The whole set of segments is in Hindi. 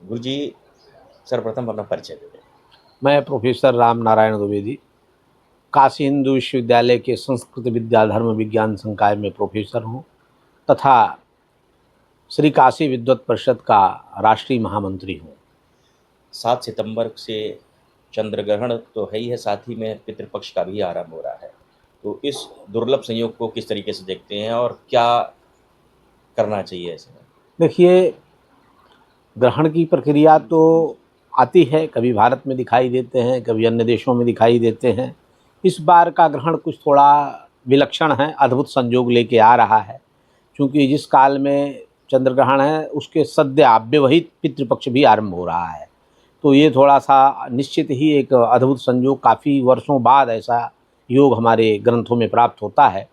गुरुजी, सर्वप्रथम अपना परिचय दे दें। मैं प्रोफेसर राम नारायण द्विवेदी, काशी हिंदू विश्वविद्यालय के संस्कृत विद्या धर्म विज्ञान संकाय में प्रोफेसर हूँ तथा श्री काशी विद्वत परिषद का राष्ट्रीय महामंत्री हूँ। 7 सितंबर से चंद्र ग्रहण तो है ही है, साथ ही में पितृपक्ष का भी आरंभ हो रहा है। तो इस दुर्लभ संयोग को किस तरीके से देखते हैं और क्या करना चाहिए ऐसे में? देखिए, ग्रहण की प्रक्रिया तो आती है, कभी भारत में दिखाई देते हैं, कभी अन्य देशों में दिखाई देते हैं। इस बार का ग्रहण कुछ थोड़ा विलक्षण है, अद्भुत संयोग लेके आ रहा है, क्योंकि जिस काल में चंद्र ग्रहण है उसके सद्य अव्यवहित पितृपक्ष भी आरंभ हो रहा है। तो ये थोड़ा सा निश्चित ही एक अद्भुत संयोग, काफ़ी वर्षों बाद ऐसा योग हमारे ग्रंथों में प्राप्त होता है।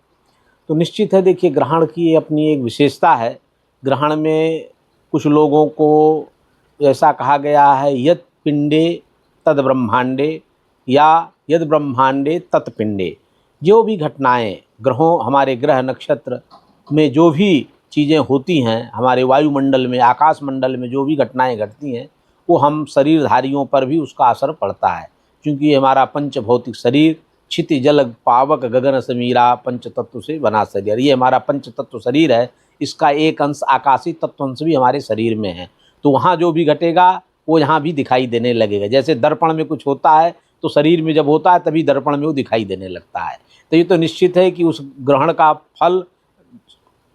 तो निश्चित है, देखिए, ग्रहण की अपनी एक विशेषता है। ग्रहण में कुछ लोगों को ऐसा कहा गया है, यत् पिंडे तद ब्रह्मांडे या यद ब्रह्मांडे तत् पिंडे। जो भी घटनाएं ग्रहों, हमारे ग्रह नक्षत्र में जो भी चीज़ें होती हैं, हमारे वायुमंडल में, आकाश मंडल में जो भी घटनाएं घटती हैं, वो हम शरीरधारियों पर भी उसका असर पड़ता है, क्योंकि ये हमारा पंच भौतिक शरीर क्षिति जल पावक गगन समीरा पंच तत्व से बना शरीर, ये हमारा पंच तत्व शरीर है। इसका एक अंश आकाशीय तत्व अंश भी हमारे शरीर में है। तो वहाँ जो भी घटेगा वो यहाँ भी दिखाई देने लगेगा। जैसे दर्पण में कुछ होता है तो शरीर में जब होता है तभी दर्पण में वो दिखाई देने लगता है। तो ये तो निश्चित है कि उस ग्रहण का फल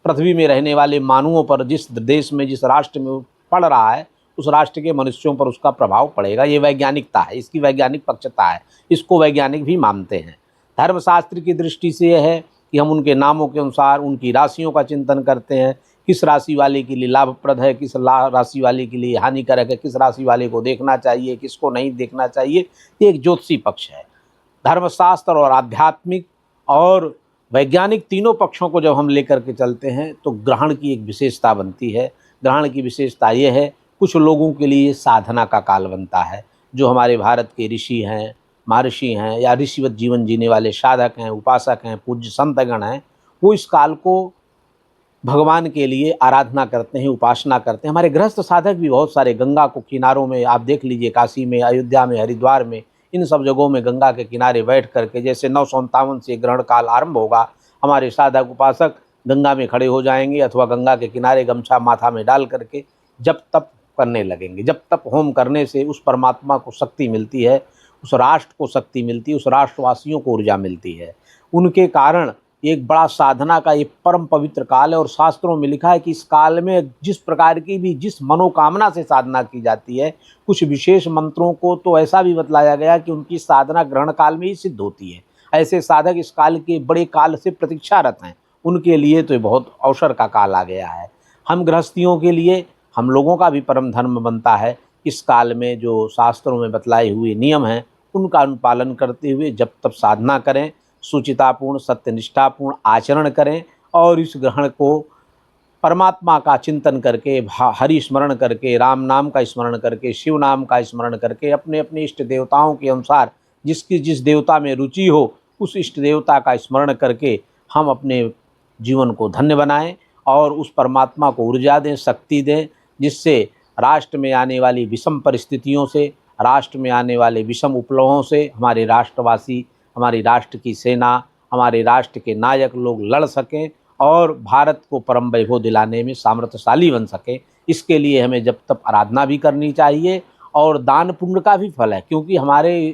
पृथ्वी में रहने वाले मानवों पर, जिस देश में, जिस राष्ट्र में पड़ रहा है, उस राष्ट्र के मनुष्यों पर उसका प्रभाव पड़ेगा। ये वैज्ञानिकता है, इसकी वैज्ञानिक पक्षता है, इसको वैज्ञानिक भी मानते हैं। धर्मशास्त्र की दृष्टि से यह है कि हम उनके नामों के अनुसार उनकी राशियों का चिंतन करते हैं, किस राशि वाले के लिए लाभप्रद है, किस राशि वाले के लिए हानिकारक है, किस राशि वाले को देखना चाहिए, किसको नहीं देखना चाहिए। ये एक ज्योतिषी पक्ष है। धर्मशास्त्र और आध्यात्मिक और वैज्ञानिक तीनों पक्षों को जब हम लेकर के चलते हैं तो ग्रहण की एक विशेषता बनती है। ग्रहण की विशेषता ये है, कुछ लोगों के लिए साधना का काल बनता है। जो हमारे भारत के ऋषि हैं, महर्षि हैं, या ऋषिवत जीवन जीने वाले साधक हैं, उपासक हैं, पूज्य संतगण हैं, वो इस काल को भगवान के लिए आराधना करते हैं, उपासना करते हैं। हमारे गृहस्थ साधक भी बहुत सारे गंगा को किनारों में, आप देख लीजिए, काशी में, अयोध्या में, हरिद्वार में, इन सब जगहों में गंगा के किनारे बैठ करके, जैसे 957 से ग्रहण काल आरंभ होगा, हमारे साधक उपासक गंगा में खड़े हो जाएंगे अथवा गंगा के किनारे गमछा माथा में डाल करके जप तप करने लगेंगे। जप तप होम करने से उस परमात्मा को शक्ति मिलती है, उस राष्ट्र को शक्ति मिलती है, उस राष्ट्रवासियों को ऊर्जा मिलती है। उनके कारण एक बड़ा साधना का ये परम पवित्र काल है। और शास्त्रों में लिखा है कि इस काल में जिस प्रकार की भी, जिस मनोकामना से साधना की जाती है, कुछ विशेष मंत्रों को तो ऐसा भी बतलाया गया कि उनकी साधना ग्रहण काल में ही सिद्ध होती है। ऐसे साधक इस काल के बड़े काल से प्रतीक्षारत हैं, उनके लिए तो बहुत अवसर का काल आ गया है। हम गृहस्थियों के लिए, हम लोगों का भी परम धर्म बनता है इस काल में जो शास्त्रों में बतलाए हुए नियम हैं उनका अनुपालन करते हुए जब तब साधना करें, सुचितापूर्ण सत्यनिष्ठापूर्ण आचरण करें, और इस ग्रहण को परमात्मा का चिंतन करके, हरि स्मरण करके, राम नाम का स्मरण करके, शिव नाम का स्मरण करके, अपने अपने इष्ट देवताओं के अनुसार जिसकी जिस देवता में रुचि हो उस इष्ट देवता का स्मरण करके हम अपने जीवन को धन्य बनाएं और उस परमात्मा को ऊर्जा दें, शक्ति दें, जिससे राष्ट्र में आने वाली विषम परिस्थितियों से, राष्ट्र में आने वाले विषम उपलब्धों से हमारे राष्ट्रवासी, हमारी राष्ट्र की सेना, हमारे राष्ट्र के नायक लोग लड़ सकें और भारत को परम वैभव दिलाने में सामर्थ्यशाली बन सके। इसके लिए हमें जब तक आराधना भी करनी चाहिए और दान पुण्य का भी फल है, क्योंकि हमारे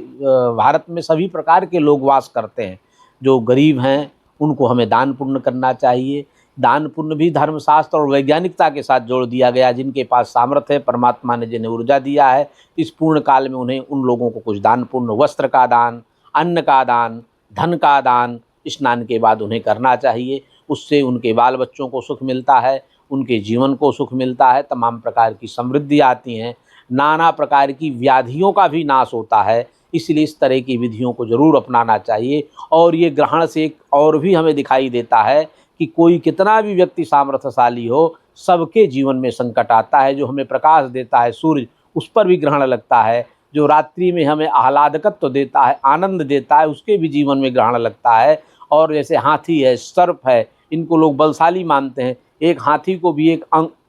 भारत में सभी प्रकार के लोग वास करते हैं। जो गरीब हैं उनको हमें दान पुण्य करना चाहिए। दान पुण्य भी धर्मशास्त्र और वैज्ञानिकता के साथ जोड़ दिया गया। जिनके पास सामर्थ्य है, परमात्मा ने जिन्हें ऊर्जा दिया है, इस पूर्ण काल में उन्हें, उन लोगों को कुछ दान पुण्य, वस्त्र का दान, अन्न का दान, धन का दान स्नान के बाद उन्हें करना चाहिए। उससे उनके बाल बच्चों को सुख मिलता है, उनके जीवन को सुख मिलता है, तमाम प्रकार की समृद्धि आती हैं, नाना प्रकार की व्याधियों का भी नाश होता है। इसलिए इस तरह की विधियों को जरूर अपनाना चाहिए। और ये ग्रहण से एक और भी हमें दिखाई देता है कि कोई कितना भी व्यक्ति सामर्थ्यशाली हो, सबके जीवन में संकट आता है। जो हमें प्रकाश देता है सूर्य, उस पर भी ग्रहण लगता है। जो रात्रि में हमें आह्लादकत्व देता है, आनंद देता है, उसके भी जीवन में ग्रहण लगता है। और जैसे हाथी है, सर्प है, इनको लोग बलशाली मानते हैं। एक हाथी को भी एक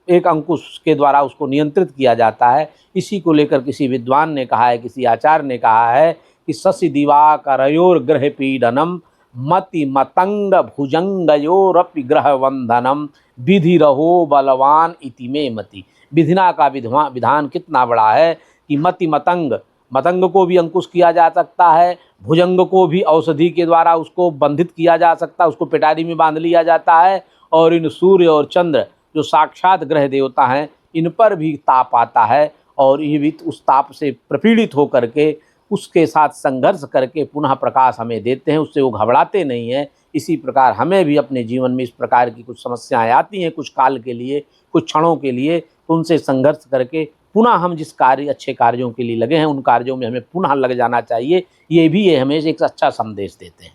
एक अंकुश के द्वारा उसको नियंत्रित किया जाता है। इसी को लेकर किसी विद्वान ने कहा है, किसी आचार्य ने कहा है कि शशि दिवाकरयोर ग्रह पीडनम मति मतंग भुजंगयोरपि ग्रह वंदनम विधि रहो बलवान इति में मति। विधिना का विधान कितना बड़ा है कि मति मतंग को भी अंकुश किया जा सकता है, भुजंग को भी औषधि के द्वारा उसको बंधित किया जा सकता है, उसको पिटारी में बांध लिया जाता है। और इन सूर्य और चंद्र जो साक्षात ग्रह देवता हैं, इन पर भी ताप आता है और ये भी उस ताप से प्रपीड़ित होकर के उसके साथ संघर्ष करके पुनः प्रकाश हमें देते हैं, उससे वो घबराते नहीं हैं। इसी प्रकार हमें भी अपने जीवन में इस प्रकार की कुछ समस्याएं आती हैं, कुछ काल के लिए, कुछ क्षणों के लिए, उनसे संघर्ष करके पुनः हम जिस कार्य अच्छे कार्यों के लिए लगे हैं उन कार्यों में हमें पुनः लग जाना चाहिए। ये भी हमें एक अच्छा संदेश देते हैं।